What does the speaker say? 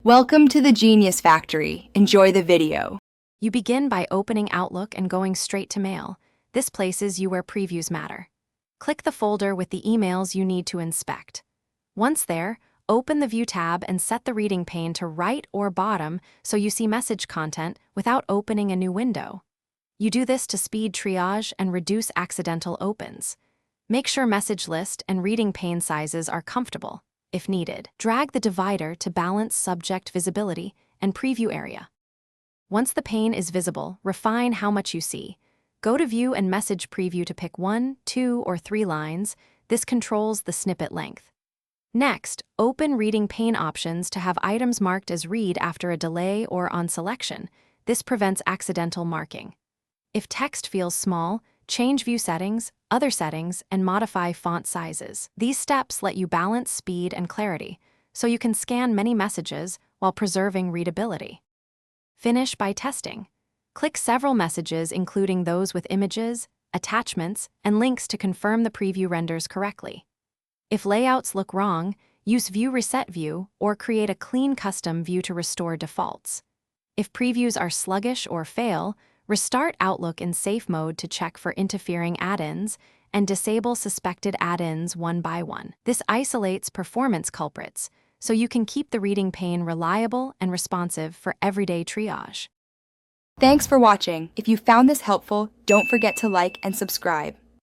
Welcome to the Genius Factory. Enjoy the video. You begin by opening Outlook and going straight to Mail. This places you where previews matter. Click the folder with the emails you need to inspect. Once there, open the View tab and set the reading pane to right or bottom so you see message content without opening a new window. You do this to speed triage and reduce accidental opens. Make sure message list and reading pane sizes are comfortable. If needed, drag the divider to balance subject visibility and preview area. Once the pane is visible, refine how much you see. Go to View and Message Preview to pick 1, 2, or 3 lines. This controls the snippet length. Next, open reading pane options to have items marked as read after a delay or on selection. This prevents accidental marking. If text feels small, change view settings, other settings, and modify font sizes. These steps let you balance speed and clarity, so you can scan many messages while preserving readability. Finish by testing. Click several messages, including those with images, attachments, and links to confirm the preview renders correctly. If layouts look wrong, use View Reset View or create a clean custom view to restore defaults. If previews are sluggish or fail, restart Outlook in safe mode to check for interfering add-ins and disable suspected add-ins one by one. This isolates performance culprits, so you can keep the reading pane reliable and responsive for everyday triage. Thanks for watching. If you found this helpful, don't forget to like and subscribe.